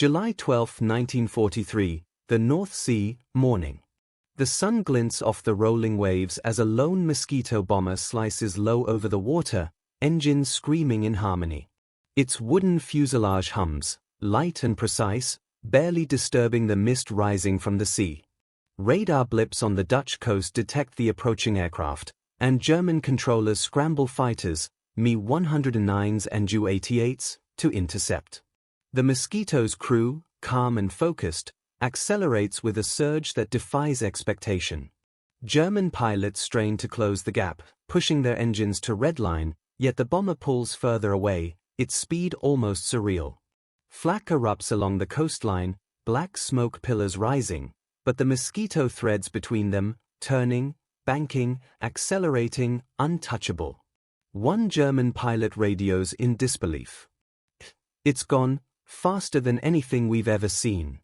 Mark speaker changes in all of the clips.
Speaker 1: July 12, 1943, the North Sea, morning. The sun glints off the rolling waves as a lone Mosquito bomber slices low over the water, engines screaming in harmony. Its wooden fuselage hums, light and precise, barely disturbing the mist rising from the sea. Radar blips on the Dutch coast detect the approaching aircraft, and German controllers scramble fighters, Me-109s and Ju-88s, to intercept. The Mosquito's crew, calm and focused, accelerates with a surge that defies expectation. German pilots strain to close the gap, pushing their engines to redline, yet the bomber pulls further away, its speed almost surreal. Flak erupts along the coastline, black smoke pillars rising, but the Mosquito threads between them, turning, banking, accelerating, untouchable. One German pilot radios in disbelief. "It's gone, faster than anything we've ever seen."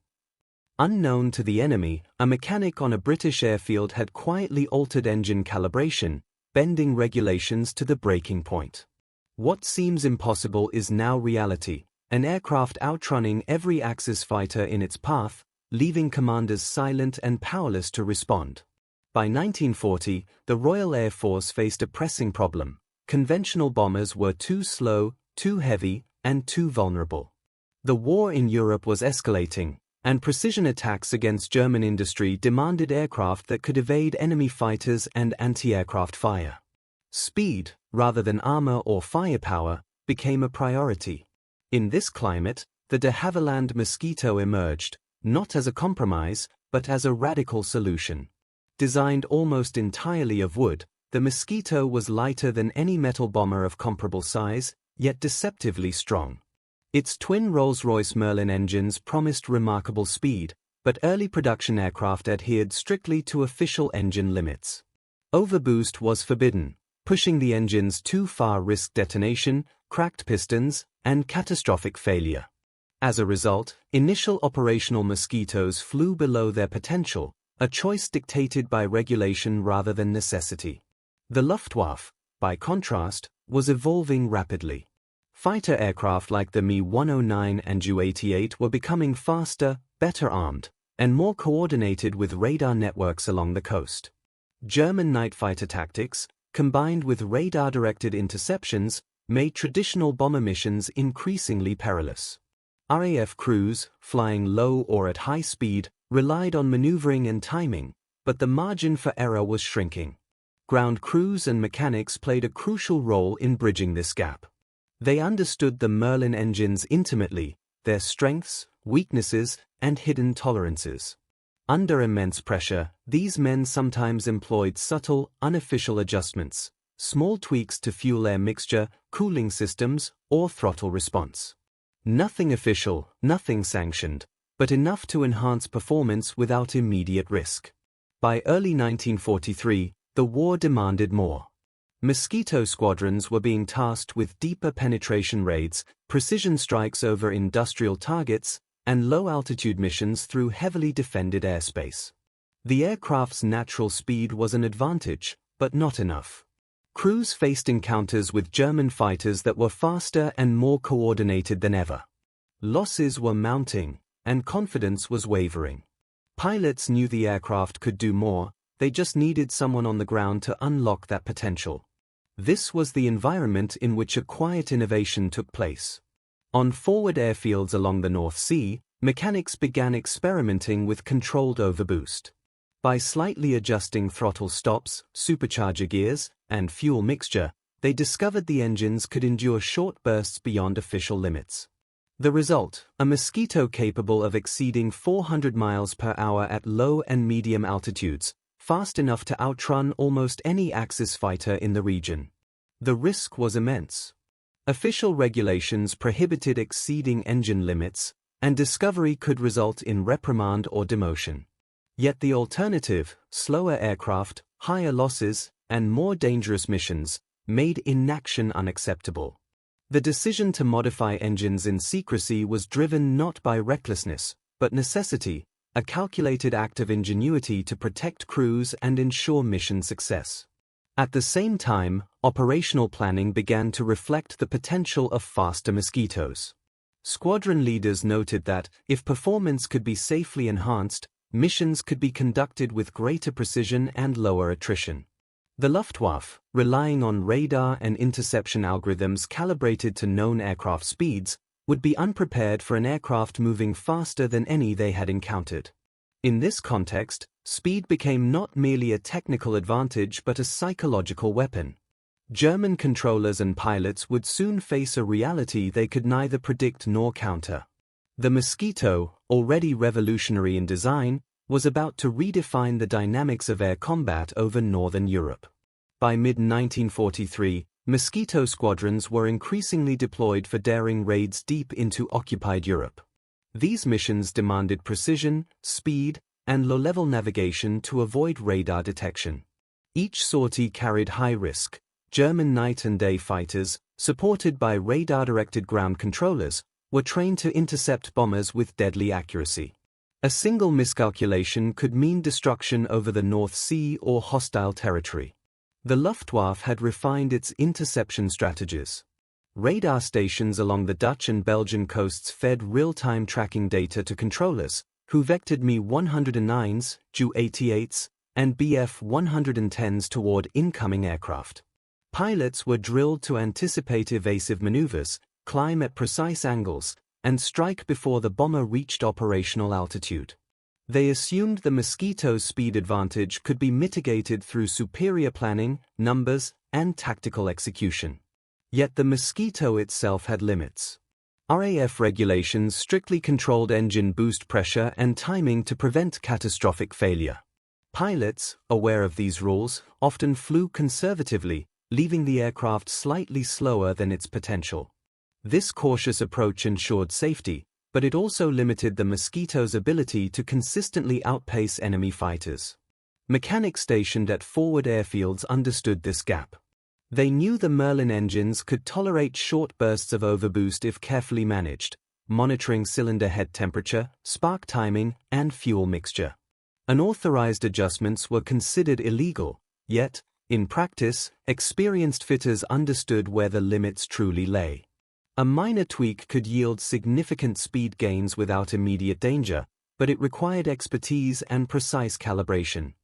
Speaker 1: Unknown to the enemy, a mechanic on a British airfield had quietly altered engine calibration, bending regulations to the breaking point. What seems impossible is now reality, an aircraft outrunning every Axis fighter in its path, leaving commanders silent and powerless to respond. By 1940, the Royal Air Force faced a pressing problem. Conventional bombers were too slow, too heavy, and too vulnerable. The war in Europe was escalating, and precision attacks against German industry demanded aircraft that could evade enemy fighters and anti-aircraft fire. Speed, rather than armor or firepower, became a priority. In this climate, the de Havilland Mosquito emerged, not as a compromise, but as a radical solution. Designed almost entirely of wood, the Mosquito was lighter than any metal bomber of comparable size, yet deceptively strong. Its twin Rolls-Royce Merlin engines promised remarkable speed, but early production aircraft adhered strictly to official engine limits. Overboost was forbidden, pushing the engines too far risked detonation, cracked pistons, and catastrophic failure. As a result, initial operational Mosquitoes flew below their potential, a choice dictated by regulation rather than necessity. The Luftwaffe, by contrast, was evolving rapidly. Fighter aircraft like the Me-109 and Ju-88 were becoming faster, better armed, and more coordinated with radar networks along the coast. German night fighter tactics, combined with radar-directed interceptions, made traditional bomber missions increasingly perilous. RAF crews, flying low or at high speed, relied on maneuvering and timing, but the margin for error was shrinking. Ground crews and mechanics played a crucial role in bridging this gap. They understood the Merlin engines intimately, their strengths, weaknesses, and hidden tolerances. Under immense pressure, these men sometimes employed subtle, unofficial adjustments, small tweaks to fuel air mixture, cooling systems, or throttle response. Nothing official, nothing sanctioned, but enough to enhance performance without immediate risk. By early 1943, the war demanded more. Mosquito squadrons were being tasked with deeper penetration raids, precision strikes over industrial targets, and low-altitude missions through heavily defended airspace. The aircraft's natural speed was an advantage, but not enough. Crews faced encounters with German fighters that were faster and more coordinated than ever. Losses were mounting, and confidence was wavering. Pilots knew the aircraft could do more, they just needed someone on the ground to unlock that potential. This was the environment in which a quiet innovation took place. On forward airfields along the North Sea, mechanics began experimenting with controlled overboost. By slightly adjusting throttle stops, supercharger gears, and fuel mixture, they discovered the engines could endure short bursts beyond official limits. The result, a Mosquito capable of exceeding 400 miles per hour at low and medium altitudes, fast enough to outrun almost any Axis fighter in the region. The risk was immense. Official regulations prohibited exceeding engine limits, and discovery could result in reprimand or demotion. Yet the alternative, slower aircraft, higher losses, and more dangerous missions, made inaction unacceptable. The decision to modify engines in secrecy was driven not by recklessness, but necessity, a calculated act of ingenuity to protect crews and ensure mission success. At the same time, operational planning began to reflect the potential of faster Mosquitoes. Squadron leaders noted that, if performance could be safely enhanced, missions could be conducted with greater precision and lower attrition. The Luftwaffe, relying on radar and interception algorithms calibrated to known aircraft speeds, would be unprepared for an aircraft moving faster than any they had encountered. In this context, speed became not merely a technical advantage but a psychological weapon. German controllers and pilots would soon face a reality they could neither predict nor counter. The Mosquito, already revolutionary in design, was about to redefine the dynamics of air combat over Northern Europe. By mid-1943, Mosquito squadrons were increasingly deployed for daring raids deep into occupied Europe. These missions demanded precision, speed, and low-level navigation to avoid radar detection. Each sortie carried high risk. German night and day fighters, supported by radar-directed ground controllers, were trained to intercept bombers with deadly accuracy. A single miscalculation could mean destruction over the North Sea or hostile territory. The Luftwaffe had refined its interception strategies. Radar stations along the Dutch and Belgian coasts fed real-time tracking data to controllers, who vectored Mi-109s, Ju-88s, and Bf-110s toward incoming aircraft. Pilots were drilled to anticipate evasive maneuvers, climb at precise angles, and strike before the bomber reached operational altitude. They assumed the Mosquito's speed advantage could be mitigated through superior planning, numbers, and tactical execution. Yet the Mosquito itself had limits. RAF regulations strictly controlled engine boost pressure and timing to prevent catastrophic failure. Pilots, aware of these rules, often flew conservatively, leaving the aircraft slightly slower than its potential. This cautious approach ensured safety, but it also limited the Mosquito's ability to consistently outpace enemy fighters. Mechanics stationed at forward airfields understood this gap. They knew the Merlin engines could tolerate short bursts of overboost if carefully managed, monitoring cylinder head temperature, spark timing, and fuel mixture. Unauthorized adjustments were considered illegal, yet, in practice, experienced fitters understood where the limits truly lay. A minor tweak could yield significant speed gains without immediate danger, but it required expertise and precise calibration.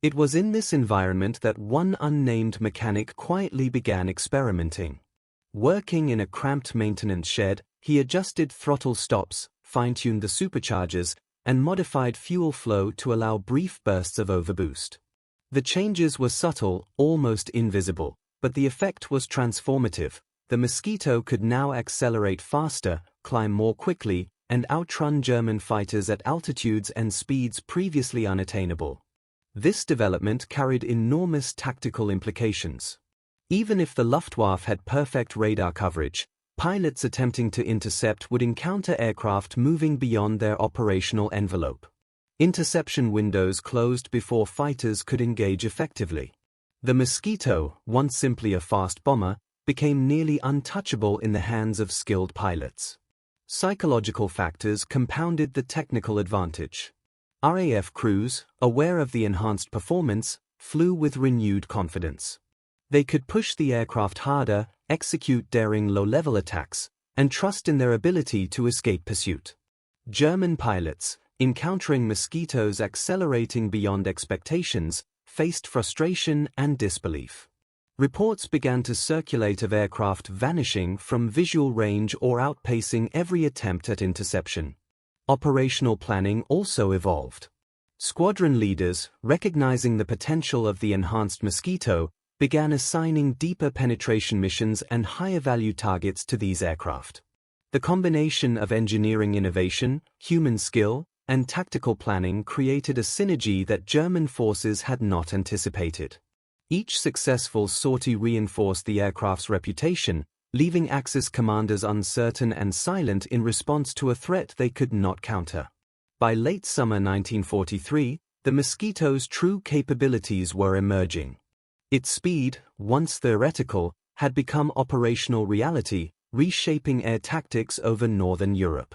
Speaker 1: It was in this environment that one unnamed mechanic quietly began experimenting. Working in a cramped maintenance shed, he adjusted throttle stops, fine-tuned the superchargers, and modified fuel flow to allow brief bursts of overboost. The changes were subtle, almost invisible, but the effect was transformative. The Mosquito could now accelerate faster, climb more quickly, and outrun German fighters at altitudes and speeds previously unattainable. This development carried enormous tactical implications. Even if the Luftwaffe had perfect radar coverage, pilots attempting to intercept would encounter aircraft moving beyond their operational envelope. Interception windows closed before fighters could engage effectively. The Mosquito, once simply a fast bomber, became nearly untouchable in the hands of skilled pilots. Psychological factors compounded the technical advantage. RAF crews, aware of the enhanced performance, flew with renewed confidence. They could push the aircraft harder, execute daring low-level attacks, and trust in their ability to escape pursuit. German pilots, encountering Mosquitoes accelerating beyond expectations, faced frustration and disbelief. Reports began to circulate of aircraft vanishing from visual range or outpacing every attempt at interception. Operational planning also evolved. Squadron leaders, recognizing the potential of the enhanced Mosquito, began assigning deeper penetration missions and higher-value targets to these aircraft. The combination of engineering innovation, human skill, and tactical planning created a synergy that German forces had not anticipated. Each successful sortie reinforced the aircraft's reputation, leaving Axis commanders uncertain and silent in response to a threat they could not counter. By late summer 1943, the Mosquito's true capabilities were emerging. Its speed, once theoretical, had become operational reality, reshaping air tactics over Northern Europe.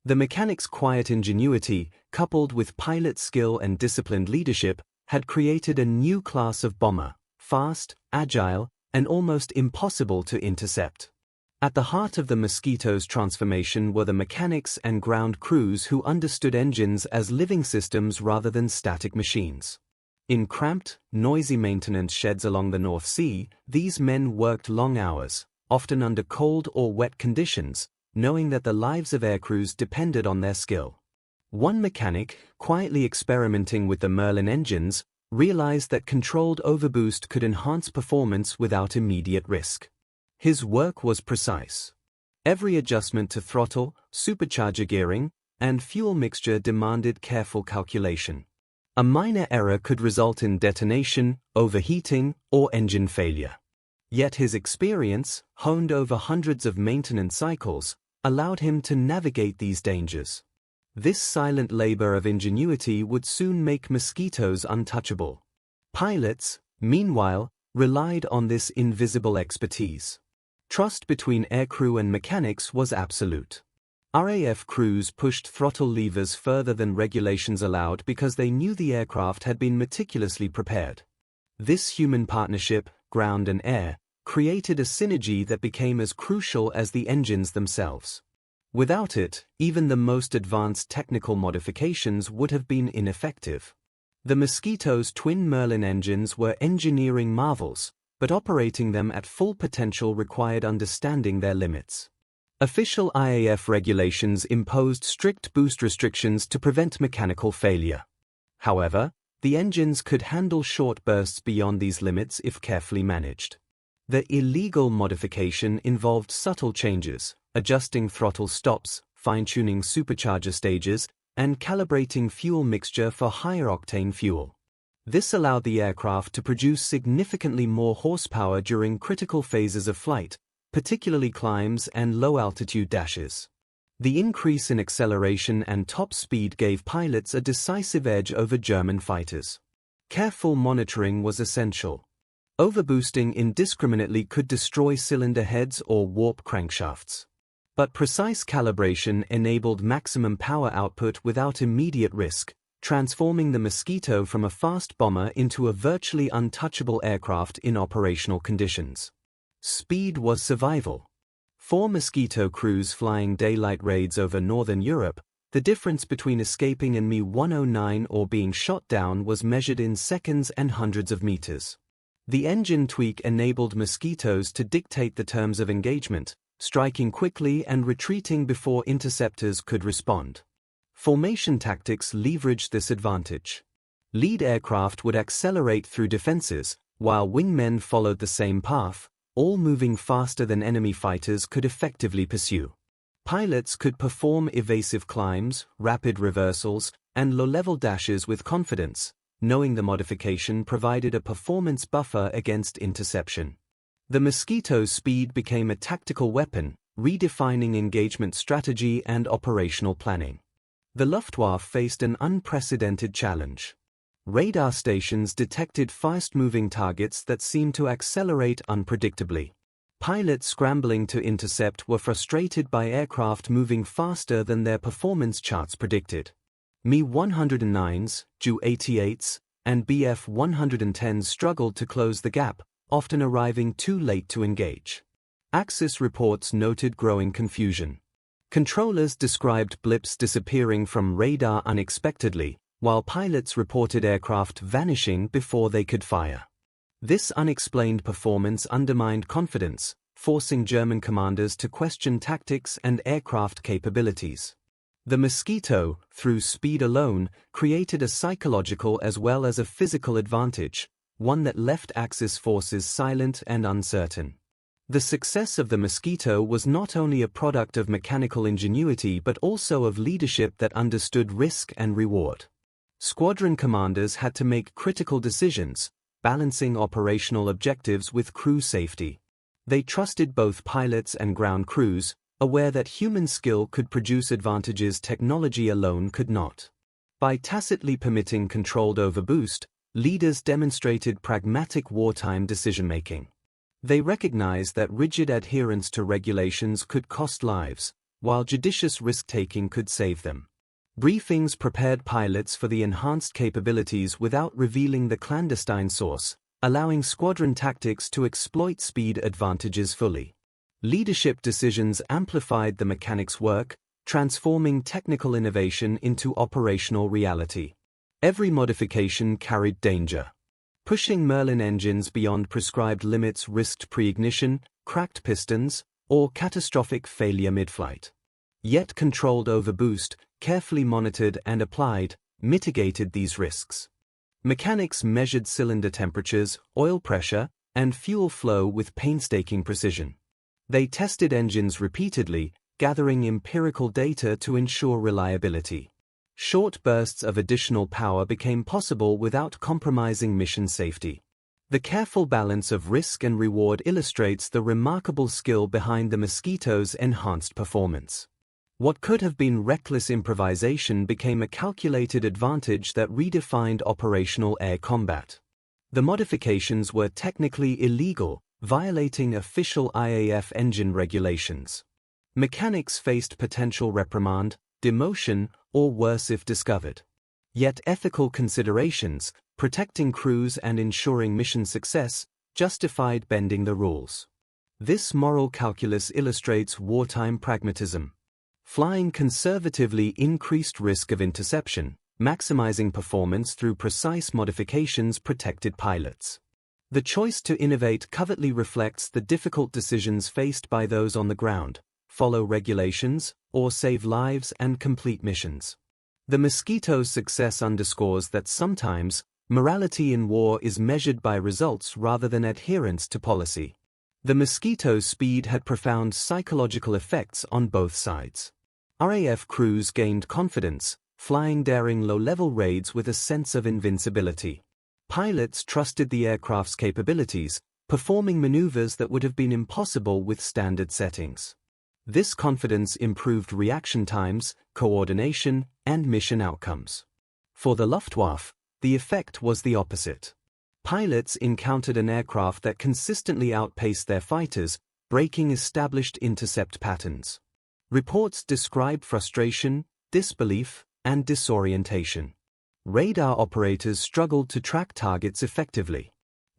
Speaker 1: The mechanic's quiet ingenuity, coupled with pilot skill and disciplined leadership, had created a new class of bomber, fast, agile, and almost impossible to intercept. At the heart of the Mosquito's transformation were the mechanics and ground crews who understood engines as living systems rather than static machines. In cramped, noisy maintenance sheds along the North Sea, these men worked long hours, often under cold or wet conditions, knowing that the lives of aircrews depended on their skill. One mechanic, quietly experimenting with the Merlin engines, realized that controlled overboost could enhance performance without immediate risk. His work was precise. Every adjustment to throttle, supercharger gearing, and fuel mixture demanded careful calculation. A minor error could result in detonation, overheating, or engine failure. Yet his experience, honed over hundreds of maintenance cycles, allowed him to navigate these dangers. This silent labor of ingenuity would soon make Mosquitoes untouchable. Pilots, meanwhile, relied on this invisible expertise. Trust between aircrew and mechanics was absolute. RAF crews pushed throttle levers further than regulations allowed because they knew the aircraft had been meticulously prepared. This human partnership, ground and air, created a synergy that became as crucial as the engines themselves. Without it, even the most advanced technical modifications would have been ineffective. The Mosquito's twin Merlin engines were engineering marvels, but operating them at full potential required understanding their limits. Official IAF regulations imposed strict boost restrictions to prevent mechanical failure. However, the engines could handle short bursts beyond these limits if carefully managed. The illegal modification involved subtle changes, adjusting throttle stops, fine-tuning supercharger stages, and calibrating fuel mixture for higher-octane fuel. This allowed the aircraft to produce significantly more horsepower during critical phases of flight, particularly climbs and low-altitude dashes. The increase in acceleration and top speed gave pilots a decisive edge over German fighters. Careful monitoring was essential. Overboosting indiscriminately could destroy cylinder heads or warp crankshafts. But precise calibration enabled maximum power output without immediate risk, transforming the Mosquito from a fast bomber into a virtually untouchable aircraft in operational conditions. Speed was survival. For Mosquito crews flying daylight raids over northern Europe, the difference between escaping in Mi-109 or being shot down was measured in seconds and hundreds of meters. The engine tweak enabled Mosquitoes to dictate the terms of engagement, striking quickly and retreating before interceptors could respond. Formation tactics leveraged this advantage. Lead aircraft would accelerate through defenses, while wingmen followed the same path, all moving faster than enemy fighters could effectively pursue. Pilots could perform evasive climbs, rapid reversals, and low-level dashes with confidence, knowing the modification provided a performance buffer against interception. The Mosquito's speed became a tactical weapon, redefining engagement strategy and operational planning. The Luftwaffe faced an unprecedented challenge. Radar stations detected fast-moving targets that seemed to accelerate unpredictably. Pilots scrambling to intercept were frustrated by aircraft moving faster than their performance charts predicted. Mi-109s, Ju-88s, and Bf-110s struggled to close the gap, often arriving too late to engage. Axis reports noted growing confusion. Controllers described blips disappearing from radar unexpectedly, while pilots reported aircraft vanishing before they could fire. This unexplained performance undermined confidence, forcing German commanders to question tactics and aircraft capabilities. The Mosquito, through speed alone, created a psychological as well as a physical advantage, one that left Axis forces silent and uncertain. The success of the Mosquito was not only a product of mechanical ingenuity but also of leadership that understood risk and reward. Squadron commanders had to make critical decisions, balancing operational objectives with crew safety. They trusted both pilots and ground crews, aware that human skill could produce advantages technology alone could not. By tacitly permitting controlled overboost, leaders demonstrated pragmatic wartime decision-making. They recognized that rigid adherence to regulations could cost lives, while judicious risk-taking could save them. Briefings prepared pilots for the enhanced capabilities without revealing the clandestine source, allowing squadron tactics to exploit speed advantages fully. Leadership decisions amplified the mechanics' work, transforming technical innovation into operational reality. Every modification carried danger. Pushing Merlin engines beyond prescribed limits risked pre-ignition, cracked pistons, or catastrophic failure mid-flight. Yet controlled overboost, carefully monitored and applied, mitigated these risks. Mechanics measured cylinder temperatures, oil pressure, and fuel flow with painstaking precision. They tested engines repeatedly, gathering empirical data to ensure reliability. Short bursts of additional power became possible without compromising mission safety. The careful balance of risk and reward illustrates the remarkable skill behind the Mosquito's enhanced performance. What could have been reckless improvisation became a calculated advantage that redefined operational air combat. The modifications were technically illegal, violating official IAF engine regulations. Mechanics faced potential reprimand, demotion, or worse if discovered. Yet ethical considerations, protecting crews and ensuring mission success, justified bending the rules. This moral calculus illustrates wartime pragmatism. Flying conservatively increased risk of interception, maximizing performance through precise modifications protected pilots. The choice to innovate covertly reflects the difficult decisions faced by those on the ground: follow regulations, or save lives and complete missions. The Mosquito's success underscores that sometimes, morality in war is measured by results rather than adherence to policy. The Mosquito's speed had profound psychological effects on both sides. RAF crews gained confidence, flying daring low-level raids with a sense of invincibility. Pilots trusted the aircraft's capabilities, performing maneuvers that would have been impossible with standard settings. This confidence improved reaction times, coordination, and mission outcomes. For the Luftwaffe, the effect was the opposite. Pilots encountered an aircraft that consistently outpaced their fighters, breaking established intercept patterns. Reports describe frustration, disbelief, and disorientation. Radar operators struggled to track targets effectively.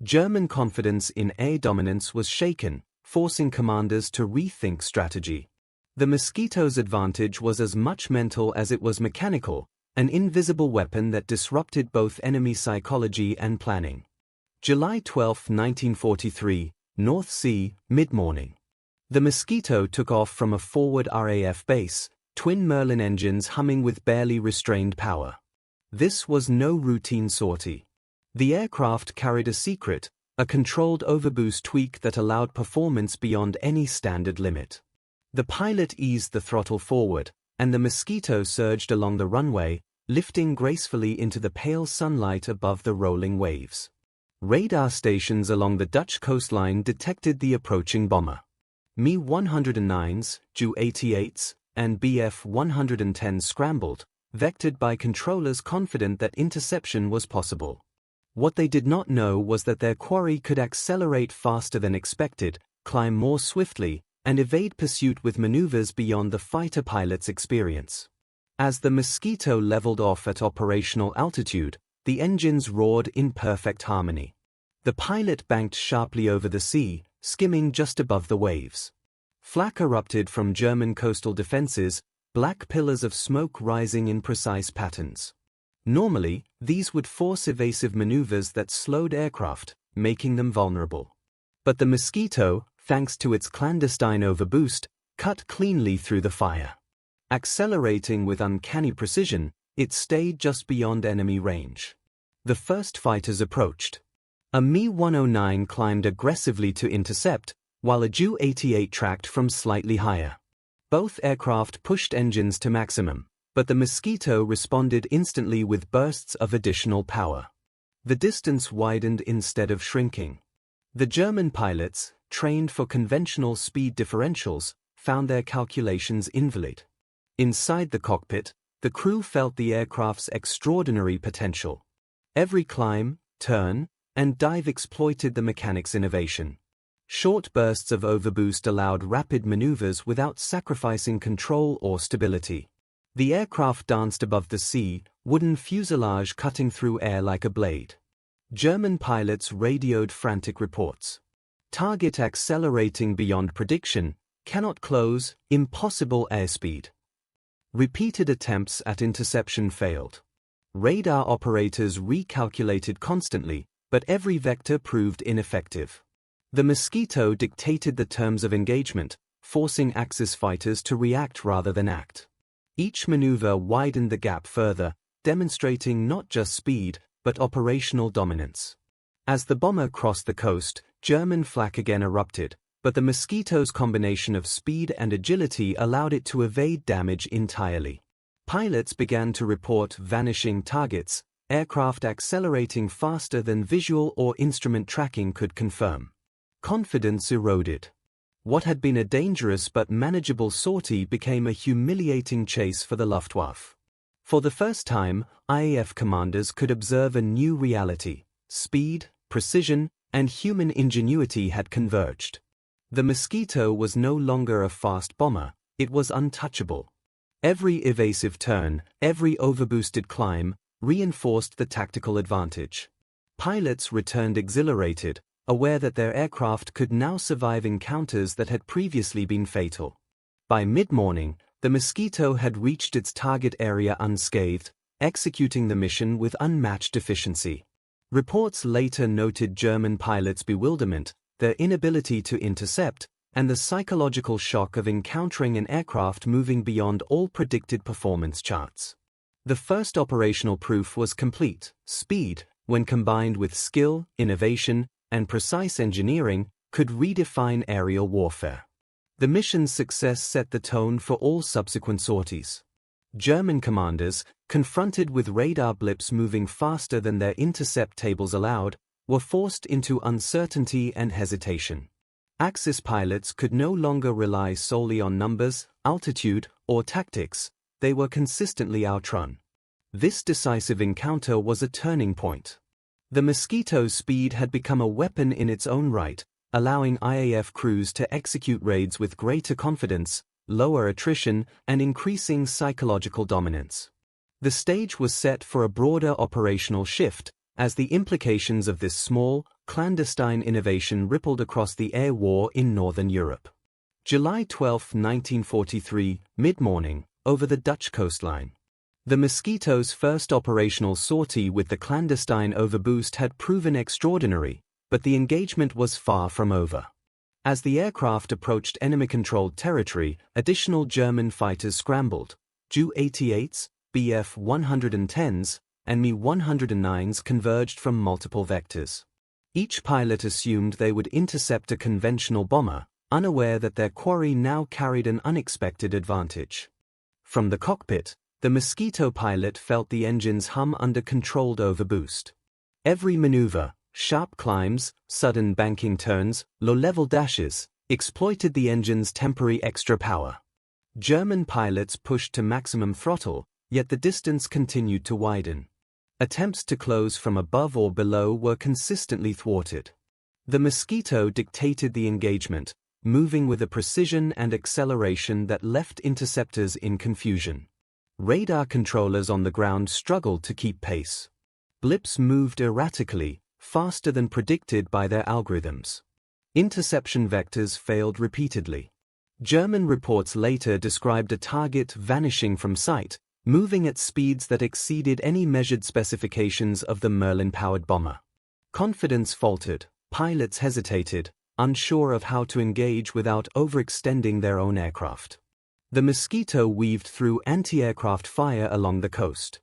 Speaker 1: German confidence in air dominance was shaken, forcing commanders to rethink strategy. The Mosquito's advantage was as much mental as it was mechanical, an invisible weapon that disrupted both enemy psychology and planning. July 12, 1943, North Sea, mid-morning. The Mosquito took off from a forward RAF base, twin Merlin engines humming with barely restrained power. This was no routine sortie. The aircraft carried a secret, a controlled overboost tweak that allowed performance beyond any standard limit. The pilot eased the throttle forward, and the Mosquito surged along the runway, lifting gracefully into the pale sunlight above the rolling waves. Radar stations along the Dutch coastline detected the approaching bomber. Me-109s, Ju-88s, and Bf-110s scrambled, vectored by controllers confident that interception was possible. What they did not know was that their quarry could accelerate faster than expected, climb more swiftly, and evade pursuit with maneuvers beyond the fighter pilot's experience. As the Mosquito leveled off at operational altitude, the engines roared in perfect harmony. The pilot banked sharply over the sea, skimming just above the waves. Flak erupted from German coastal defenses, black pillars of smoke rising in precise patterns. Normally, these would force evasive maneuvers that slowed aircraft, making them vulnerable. But the Mosquito, thanks to its clandestine overboost, cut cleanly through the fire. Accelerating with uncanny precision, it stayed just beyond enemy range. The first fighters approached. A Me-109 climbed aggressively to intercept, while a Ju-88 tracked from slightly higher. Both aircraft pushed engines to maximum, but the Mosquito responded instantly with bursts of additional power. The distance widened instead of shrinking. The German pilots, trained for conventional speed differentials, found their calculations invalid. Inside the cockpit, the crew felt the aircraft's extraordinary potential. Every climb, turn, and dive exploited the mechanics' innovation. Short bursts of overboost allowed rapid maneuvers without sacrificing control or stability. The aircraft danced above the sea, wooden fuselage cutting through air like a blade. German pilots radioed frantic reports. Target accelerating beyond prediction, cannot close, impossible airspeed. Repeated attempts at interception failed. Radar operators recalculated constantly, but every vector proved ineffective. The Mosquito dictated the terms of engagement, forcing Axis fighters to react rather than act. Each maneuver widened the gap further, demonstrating not just speed, but operational dominance. As the bomber crossed the coast, German flak again erupted, but the Mosquito's combination of speed and agility allowed it to evade damage entirely. Pilots began to report vanishing targets, aircraft accelerating faster than visual or instrument tracking could confirm. Confidence eroded. What had been a dangerous but manageable sortie became a humiliating chase for the Luftwaffe. For the first time, IAF commanders could observe a new reality. Speed, precision, and human ingenuity had converged. The Mosquito was no longer a fast bomber, it was untouchable. Every evasive turn, every overboosted climb, reinforced the tactical advantage. Pilots returned exhilarated, aware that their aircraft could now survive encounters that had previously been fatal. By mid-morning, the Mosquito had reached its target area unscathed, executing the mission with unmatched efficiency. Reports later noted German pilots' bewilderment, their inability to intercept, and the psychological shock of encountering an aircraft moving beyond all predicted performance charts. The first operational proof was complete. Speed, when combined with skill, innovation, and precise engineering, could redefine aerial warfare. The mission's success set the tone for all subsequent sorties. German commanders, confronted with radar blips moving faster than their intercept tables allowed, were forced into uncertainty and hesitation. Axis pilots could no longer rely solely on numbers, altitude, or tactics, they were consistently outrun. This decisive encounter was a turning point. The Mosquito's speed had become a weapon in its own right, allowing IAF crews to execute raids with greater confidence, lower attrition, and increasing psychological dominance. The stage was set for a broader operational shift, as the implications of this small, clandestine innovation rippled across the air war in Northern Europe. July 12, 1943, mid-morning, over the Dutch coastline. The Mosquito's first operational sortie with the clandestine overboost had proven extraordinary, but the engagement was far from over. As the aircraft approached enemy-controlled territory, additional German fighters scrambled. Ju-88s, Bf-110s, and Mi-109s converged from multiple vectors. Each pilot assumed they would intercept a conventional bomber, unaware that their quarry now carried an unexpected advantage. From the cockpit, the Mosquito pilot felt the engines hum under controlled overboost. Every maneuver, sharp climbs, sudden banking turns, low-level dashes, exploited the engine's temporary extra power. German pilots pushed to maximum throttle, yet the distance continued to widen. Attempts to close from above or below were consistently thwarted. The Mosquito dictated the engagement, moving with a precision and acceleration that left interceptors in confusion. Radar controllers on the ground struggled to keep pace. Blips moved erratically, faster than predicted by their algorithms. Interception vectors failed repeatedly. German reports later described a target vanishing from sight, moving at speeds that exceeded any measured specifications of the Merlin-powered bomber. Confidence faltered, pilots hesitated, unsure of how to engage without overextending their own aircraft. The Mosquito weaved through anti-aircraft fire along the coast.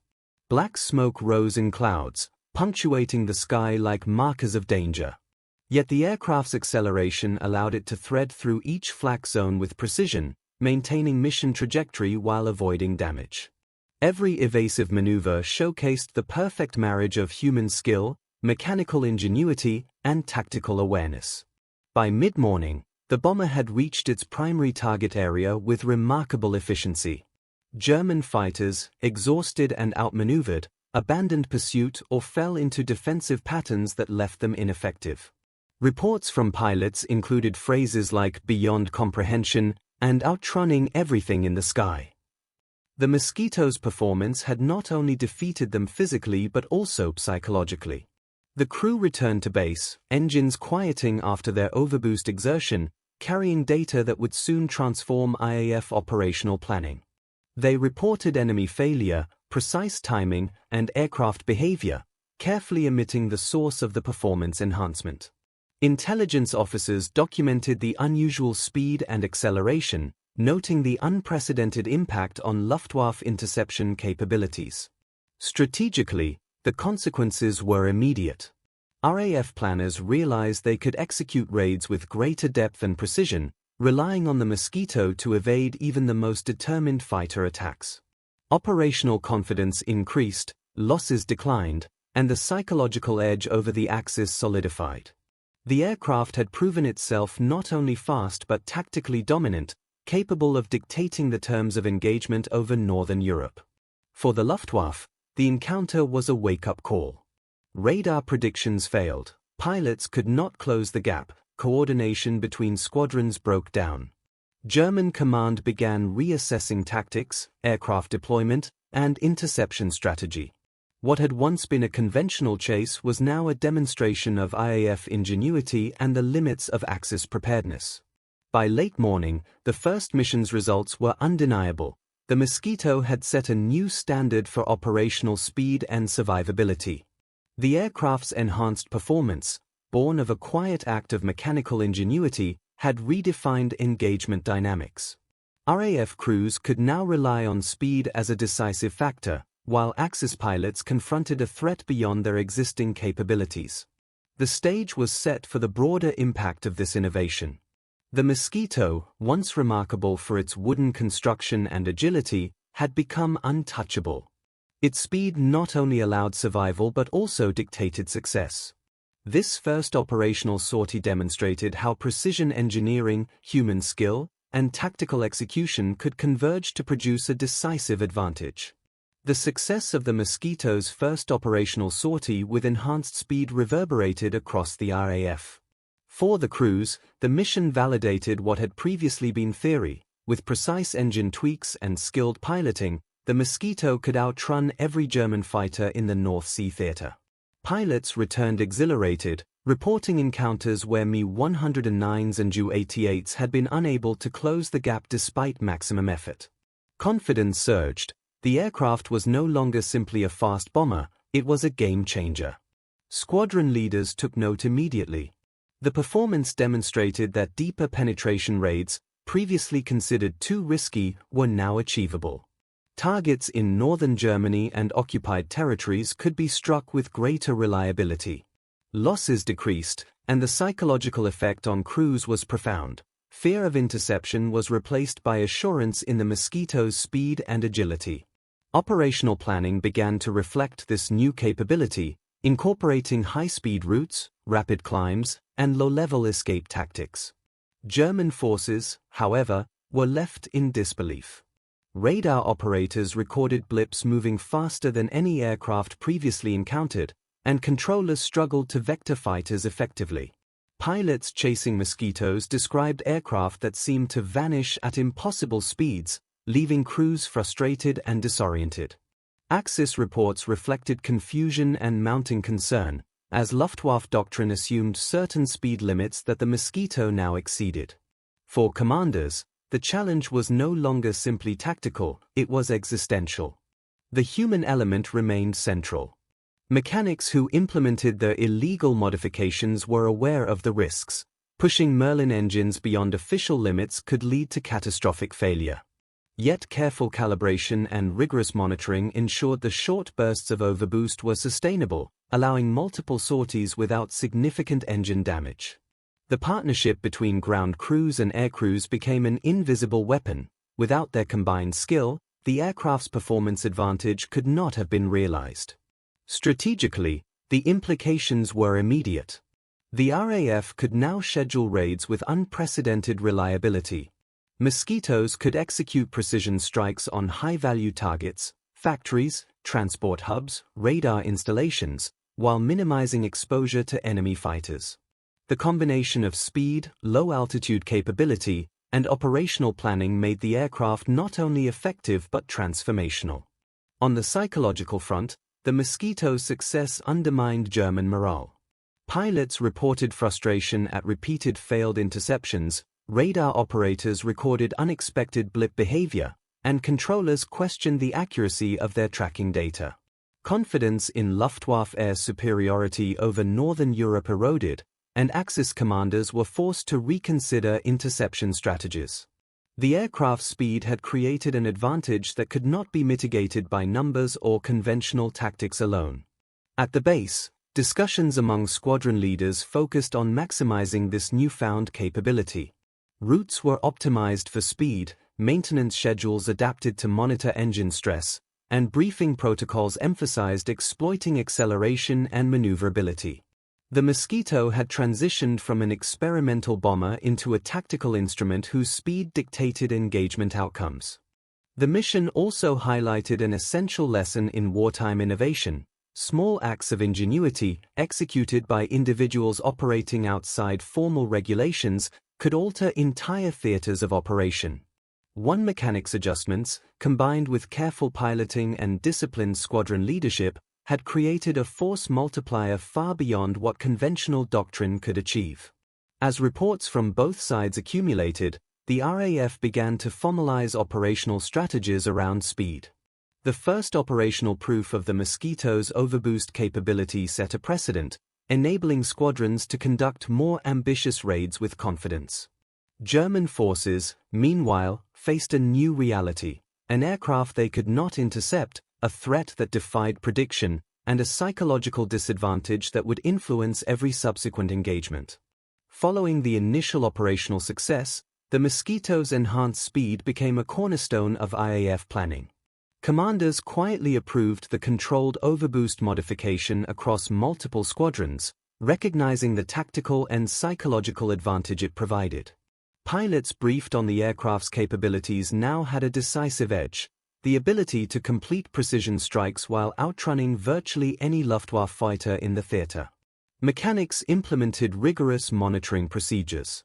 Speaker 1: Black smoke rose in clouds, punctuating the sky like markers of danger. Yet the aircraft's acceleration allowed it to thread through each flak zone with precision, maintaining mission trajectory while avoiding damage. Every evasive maneuver showcased the perfect marriage of human skill, mechanical ingenuity, and tactical awareness. By mid-morning, the bomber had reached its primary target area with remarkable efficiency. German fighters, exhausted and outmaneuvered, abandoned pursuit or fell into defensive patterns that left them ineffective. Reports from pilots included phrases like "beyond comprehension" and "outrunning everything in the sky." The Mosquito's performance had not only defeated them physically but also psychologically. The crew returned to base, engines quieting after their overboost exertion, carrying data that would soon transform IAF operational planning. They reported enemy failure, precise timing, and aircraft behavior, carefully omitting the source of the performance enhancement. Intelligence officers documented the unusual speed and acceleration, noting the unprecedented impact on Luftwaffe interception capabilities. Strategically, the consequences were immediate. RAF planners realized they could execute raids with greater depth and precision, relying on the Mosquito to evade even the most determined fighter attacks. Operational confidence increased, losses declined, and the psychological edge over the Axis solidified. The aircraft had proven itself not only fast but tactically dominant, capable of dictating the terms of engagement over Northern Europe. For the Luftwaffe, the encounter was a wake-up call. Radar predictions failed, pilots could not close the gap, coordination between squadrons broke down. German command began reassessing tactics, aircraft deployment, and interception strategy. What had once been a conventional chase was now a demonstration of IAF ingenuity and the limits of Axis preparedness. By late morning, the first mission's results were undeniable. The Mosquito had set a new standard for operational speed and survivability. The aircraft's enhanced performance, born of a quiet act of mechanical ingenuity, had redefined engagement dynamics. RAF crews could now rely on speed as a decisive factor, while Axis pilots confronted a threat beyond their existing capabilities. The stage was set for the broader impact of this innovation. The Mosquito, once remarkable for its wooden construction and agility, had become untouchable. Its speed not only allowed survival but also dictated success. This first operational sortie demonstrated how precision engineering, human skill, and tactical execution could converge to produce a decisive advantage. The success of the Mosquito's first operational sortie with enhanced speed reverberated across the RAF. For the crews, the mission validated what had previously been theory. With precise engine tweaks and skilled piloting, the Mosquito could outrun every German fighter in the North Sea theater. Pilots returned exhilarated, reporting encounters where Mi-109s and Ju-88s had been unable to close the gap despite maximum effort. Confidence surged. The aircraft was no longer simply a fast bomber, it was a game-changer. Squadron leaders took note immediately. The performance demonstrated that deeper penetration raids, previously considered too risky, were now achievable. Targets in northern Germany and occupied territories could be struck with greater reliability. Losses decreased, and the psychological effect on crews was profound. Fear of interception was replaced by assurance in the Mosquito's speed and agility. Operational planning began to reflect this new capability, incorporating high-speed routes, rapid climbs, and low-level escape tactics. German forces, however, were left in disbelief. Radar operators recorded blips moving faster than any aircraft previously encountered, and controllers struggled to vector fighters effectively. Pilots chasing Mosquitoes described aircraft that seemed to vanish at impossible speeds, leaving crews frustrated and disoriented. Axis reports reflected confusion and mounting concern, as Luftwaffe doctrine assumed certain speed limits that the Mosquito now exceeded. For commanders, the challenge was no longer simply tactical, it was existential. The human element remained central. Mechanics who implemented the illegal modifications were aware of the risks. Pushing Merlin engines beyond official limits could lead to catastrophic failure. Yet careful calibration and rigorous monitoring ensured the short bursts of overboost were sustainable, allowing multiple sorties without significant engine damage. The partnership between ground crews and air crews became an invisible weapon. Without their combined skill, the aircraft's performance advantage could not have been realized. Strategically, the implications were immediate. The RAF could now schedule raids with unprecedented reliability. Mosquitoes could execute precision strikes on high-value targets, factories, transport hubs, radar installations, while minimizing exposure to enemy fighters. The combination of speed, low-altitude capability, and operational planning made the aircraft not only effective but transformational. On the psychological front, the Mosquito's success undermined German morale. Pilots reported frustration at repeated failed interceptions, radar operators recorded unexpected blip behavior, and controllers questioned the accuracy of their tracking data. Confidence in Luftwaffe air superiority over Northern Europe eroded, and Axis commanders were forced to reconsider interception strategies. The aircraft's speed had created an advantage that could not be mitigated by numbers or conventional tactics alone. At the base, discussions among squadron leaders focused on maximizing this newfound capability. Routes were optimized for speed, maintenance schedules adapted to monitor engine stress, and briefing protocols emphasized exploiting acceleration and maneuverability. The Mosquito had transitioned from an experimental bomber into a tactical instrument whose speed dictated engagement outcomes. The mission also highlighted an essential lesson in wartime innovation. Small acts of ingenuity, executed by individuals operating outside formal regulations, could alter entire theaters of operation. One mechanic's adjustments, combined with careful piloting and disciplined squadron leadership, had created a force multiplier far beyond what conventional doctrine could achieve. As reports from both sides accumulated, the RAF began to formalize operational strategies around speed. The first operational proof of the Mosquito's overboost capability set a precedent, enabling squadrons to conduct more ambitious raids with confidence. German forces, meanwhile, faced a new reality: an aircraft they could not intercept, a threat that defied prediction, and a psychological disadvantage that would influence every subsequent engagement. Following the initial operational success, the Mosquito's enhanced speed became a cornerstone of IAF planning. Commanders quietly approved the controlled overboost modification across multiple squadrons, recognizing the tactical and psychological advantage it provided. Pilots briefed on the aircraft's capabilities now had a decisive edge: the ability to complete precision strikes while outrunning virtually any Luftwaffe fighter in the theater. Mechanics implemented rigorous monitoring procedures.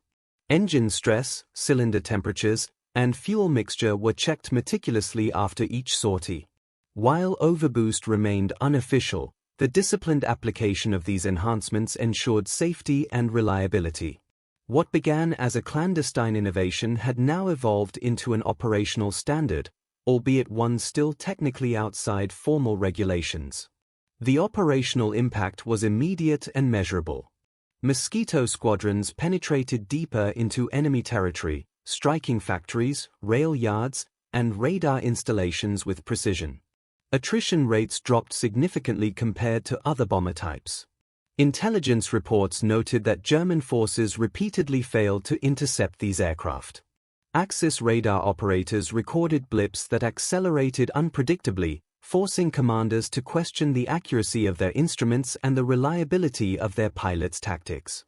Speaker 1: Engine stress, cylinder temperatures, and fuel mixture were checked meticulously after each sortie. While overboost remained unofficial, the disciplined application of these enhancements ensured safety and reliability. What began as a clandestine innovation had now evolved into an operational standard, albeit one still technically outside formal regulations. The operational impact was immediate and measurable. Mosquito squadrons penetrated deeper into enemy territory, striking factories, rail yards, and radar installations with precision. Attrition rates dropped significantly compared to other bomber types. Intelligence reports noted that German forces repeatedly failed to intercept these aircraft. Axis radar operators recorded blips that accelerated unpredictably, forcing commanders to question the accuracy of their instruments and the reliability of their pilots' tactics.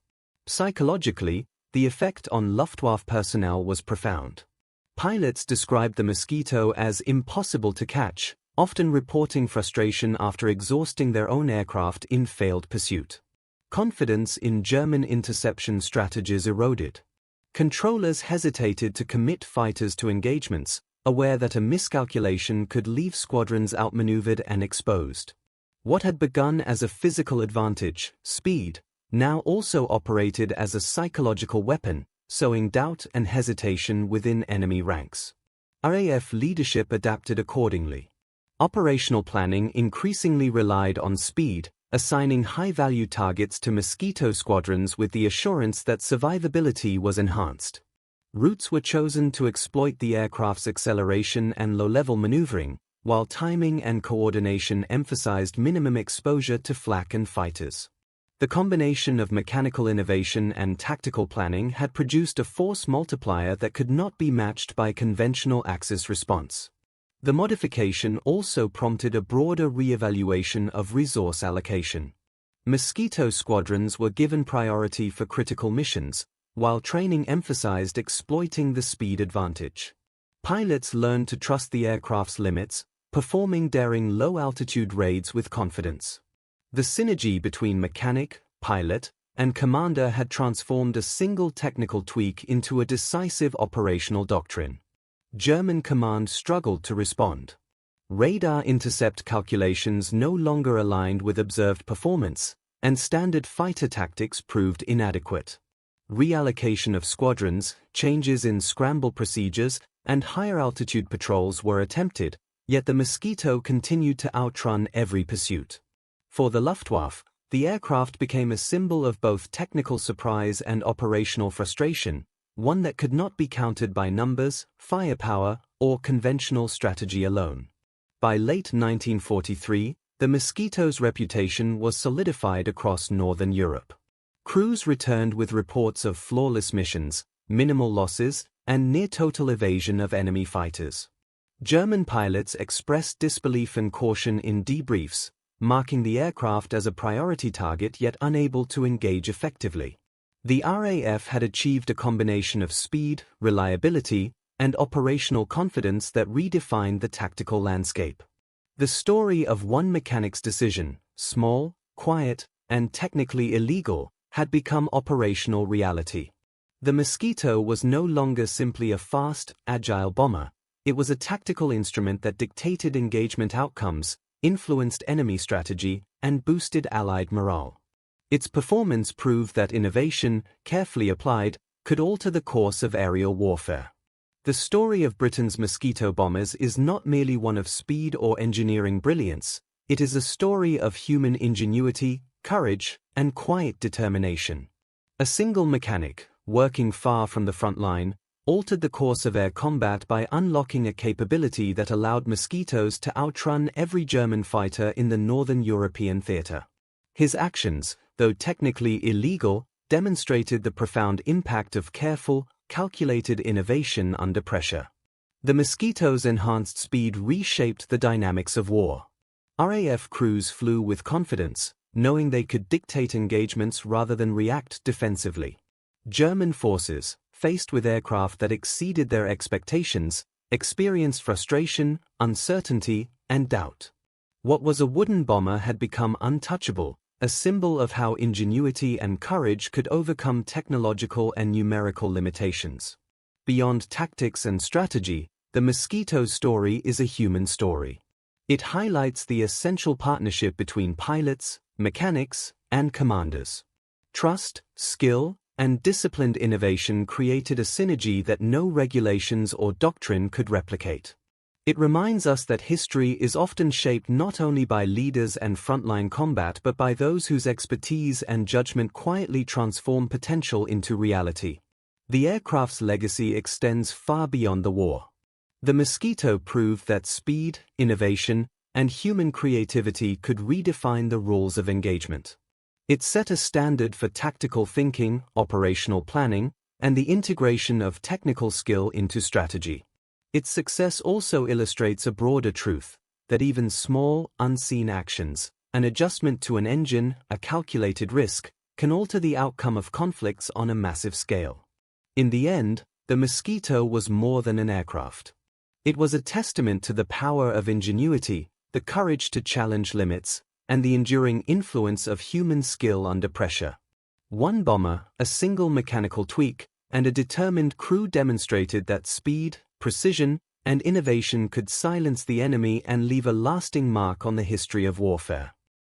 Speaker 1: Psychologically, the effect on Luftwaffe personnel was profound. Pilots described the Mosquito as impossible to catch, often reporting frustration after exhausting their own aircraft in failed pursuit. Confidence in German interception strategies eroded. Controllers hesitated to commit fighters to engagements, aware that a miscalculation could leave squadrons outmaneuvered and exposed. What had begun as a physical advantage, speed, now also operated as a psychological weapon, sowing doubt and hesitation within enemy ranks. RAF leadership adapted accordingly. Operational planning increasingly relied on speed, assigning high-value targets to Mosquito squadrons with the assurance that survivability was enhanced. Routes were chosen to exploit the aircraft's acceleration and low-level maneuvering, while timing and coordination emphasized minimum exposure to flak and fighters. The combination of mechanical innovation and tactical planning had produced a force multiplier that could not be matched by conventional Axis response. The modification also prompted a broader re-evaluation of resource allocation. Mosquito squadrons were given priority for critical missions, while training emphasized exploiting the speed advantage. Pilots learned to trust the aircraft's limits, performing daring low-altitude raids with confidence. The synergy between mechanic, pilot, and commander had transformed a single technical tweak into a decisive operational doctrine. German command struggled to respond. radar intercept calculations no longer aligned with observed performance, and standard fighter tactics proved inadequate. Reallocation of squadrons, changes in scramble procedures, and higher altitude patrols were attempted, yet the Mosquito continued to outrun every pursuit. For the Luftwaffe, the aircraft became a symbol of both technical surprise and operational frustration, one that could not be countered by numbers, firepower, or conventional strategy alone. By late 1943, the Mosquito's reputation was solidified across Northern Europe. Crews returned with reports of flawless missions, minimal losses, and near-total evasion of enemy fighters. German pilots expressed disbelief and caution in debriefs, marking the aircraft as a priority target yet unable to engage effectively. The RAF had achieved a combination of speed, reliability, and operational confidence that redefined the tactical landscape. The story of one mechanic's decision, small, quiet, and technically illegal, had become operational reality. The Mosquito was no longer simply a fast, agile bomber. It was a tactical instrument that dictated engagement outcomes, influenced enemy strategy, and boosted Allied morale. Its performance proved that innovation, carefully applied, could alter the course of aerial warfare. The story of Britain's Mosquito bombers is not merely one of speed or engineering brilliance, it is a story of human ingenuity, courage, and quiet determination. A single mechanic, working far from the front line, altered the course of air combat by unlocking a capability that allowed Mosquitoes to outrun every German fighter in the Northern European theater. His actions, though technically illegal, demonstrated the profound impact of careful, calculated innovation under pressure. The Mosquito's enhanced speed reshaped the dynamics of war. RAF crews flew with confidence, knowing they could dictate engagements rather than react defensively. German forces, faced with aircraft that exceeded their expectations, experienced frustration, uncertainty, and doubt. What was a wooden bomber had become untouchable, a symbol of how ingenuity and courage could overcome technological and numerical limitations. Beyond tactics and strategy, the Mosquito's story is a human story. It highlights the essential partnership between pilots, mechanics, and commanders. Trust, skill, and disciplined innovation created a synergy that no regulations or doctrine could replicate. It reminds us that history is often shaped not only by leaders and frontline combat but by those whose expertise and judgment quietly transform potential into reality. The aircraft's legacy extends far beyond the war. The Mosquito proved that speed, innovation, and human creativity could redefine the rules of engagement. It set a standard for tactical thinking, operational planning, and the integration of technical skill into strategy. Its success also illustrates a broader truth, that even small, unseen actions, an adjustment to an engine, a calculated risk, can alter the outcome of conflicts on a massive scale. In the end, the Mosquito was more than an aircraft. It was a testament to the power of ingenuity, the courage to challenge limits, and the enduring influence of human skill under pressure. One bomber, a single mechanical tweak, and a determined crew demonstrated that speed, precision, and innovation could silence the enemy and leave a lasting mark on the history of warfare.